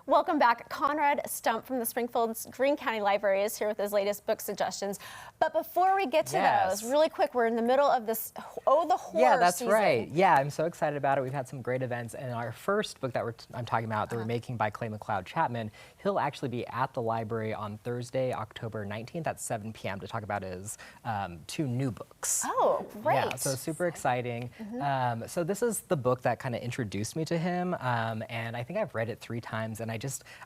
Welcome back. Conrad Stump from the Springfield's Greene County Library is here with his latest book suggestions. But before we get to those, really quick, we're in the middle of this Oh the Horror Yeah, that's season. right. Yeah, I'm so excited about it. We've had some great events. And our first book that I'm talking about, The Remaking by Clay McLeod Chapman, he'll actually be at the library on Thursday, October 19th at 7 p.m. to talk about his 2 new books. Oh, great. Yeah, so super exciting. So this is the book that kind of introduced me to him. And I think I've read it 3 times, and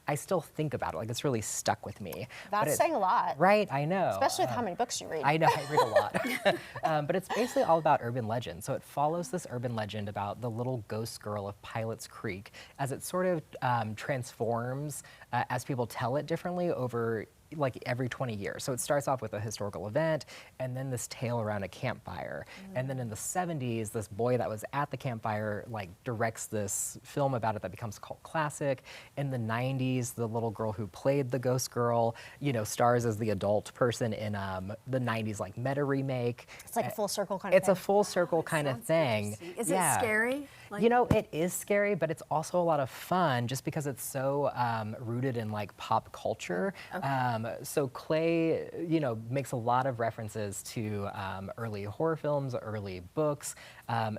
I still think about it. Like, it's really stuck with me. That's saying a lot. Right, I know. Especially with how many books you read. I know, I read a lot. But it's basically all about urban legend. So it follows this urban legend about the little ghost girl of Pilot's Creek as it sort of transforms as people tell it differently over like every 20 years. So it starts off with a historical event and then this tale around a campfire. And then in the 70s, this boy that was at the campfire like directs this film about it that becomes a cult classic. In the 90s, the little girl who played the ghost girl, you know, stars as the adult person in the 90s like meta remake. It's like a full circle kind of thing. It's a full circle kind of thing. Is it scary? Like, you know, it is scary, but it's also a lot of fun just because it's so rooted in like pop culture. So Clay, you know, makes a lot of references to early horror films, early books.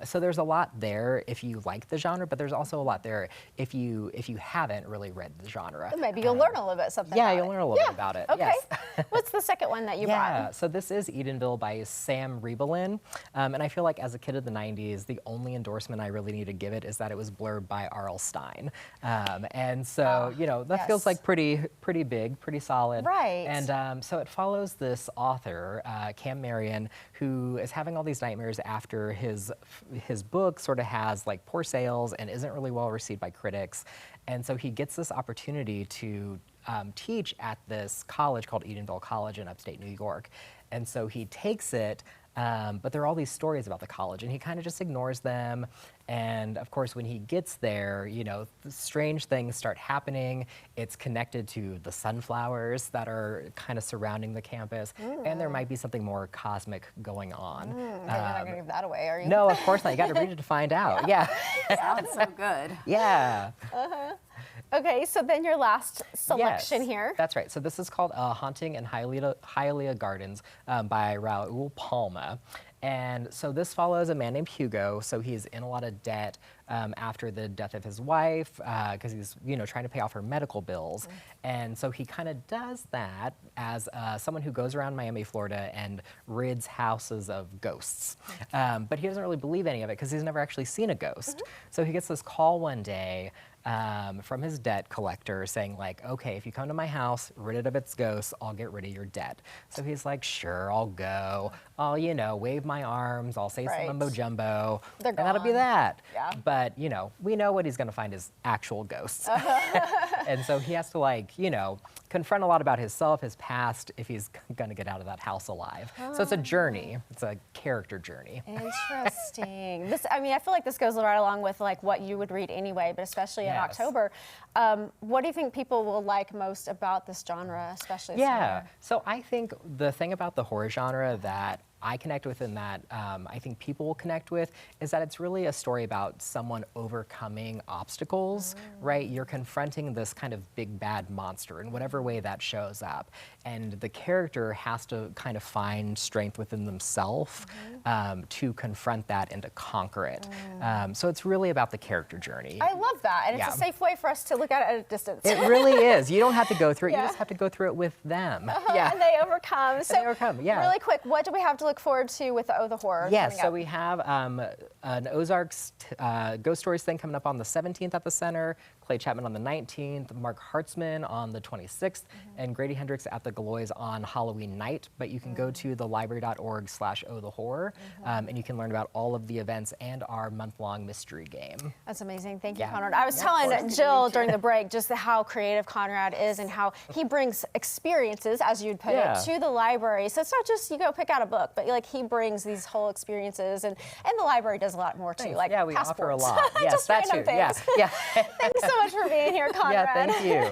So there's a lot there if you like the genre, but there's also a lot there if you haven't really read the genre. Maybe you'll learn a little bit something. Yeah, about you'll learn a little bit about it. Okay. Yes. What's the second one that you Yeah, brought? so this is Edenville by Sam Rebelin. And I feel like as a kid of the 90s, the only endorsement I really need to give it is that it was blurred by R.L. Stein. And so, you know, that feels like pretty big, pretty solid. Right. And so it follows this author, Cam Marion, who is having all these nightmares after his book sort of has like poor sales and isn't really well received by critics. And so he gets this opportunity to teach at this college called Edenville College in upstate New York. And so he takes it, but there are all these stories about the college, and he kind of just ignores them. And of course, when he gets there, you know, strange things start happening. It's connected to the sunflowers that are kind of surrounding the campus, and there might be something more cosmic going on. You're not going to give that away, are you? No, of course not. You got to read it to find out. Yeah. sounds so good. Yeah. Okay, so then your last selection here. That's right. So this is called Haunting in Hialeah Gardens by Raul Palma. And so this follows a man named Hugo. So he's in a lot of debt after the death of his wife because he's, you know, trying to pay off her medical bills. And so he kind of does that as someone who goes around Miami, Florida and rids houses of ghosts. But he doesn't really believe any of it because he's never actually seen a ghost. So he gets this call one day from his debt collector saying like, okay, if you come to my house, rid it of its ghosts, I'll get rid of your debt. So he's like, sure, I'll go. I'll, you know, wave my arms, I'll say some mumbo jumbo, and that'll be that. Yeah. But, you know, we know what he's gonna find is actual ghosts. And so he has to like, you know, confront a lot about himself, his past, if he's gonna get out of that house alive. So it's a journey, it's a character journey. Interesting. I mean, I feel like this goes right along with like what you would read anyway, but especially in October. What do you think people will like most about this genre, especially this summer? So I think the thing about the horror genre that I connect with and that I think people will connect with is that it's really a story about someone overcoming obstacles, right? You're confronting this kind of big bad monster in whatever way that shows up. And the character has to kind of find strength within themselves to confront that and to conquer it. So it's really about the character journey. I love that. And it's a safe way for us to look at it at a distance. It really is. You don't have to go through it. You just have to go through it with them. And they overcome. So they overcome, really quick, what do we have to look forward to with the Oh the Horror? Yes, so we have an Ozarks Ghost Stories thing coming up on the 17th at the Center, Clay Chapman on the 19th, Mark Hartzman on the 26th, and Grady Hendrix at the Galois on Halloween night. But you can go to thelibrary.org/ohthehorror, and you can learn about all of the events and our month-long mystery game. That's amazing. Thank you, Conrad. I was telling Jill during the break just how creative Conrad is and how he brings experiences, as you'd put it, to the library. So it's not just you go pick out a book, but like he brings these whole experiences, and the library does a lot more too, like we passports. offer a lot. Yes, just that too. random things. Yeah. Thanks so much for being here, Conrad. Yeah, thank you.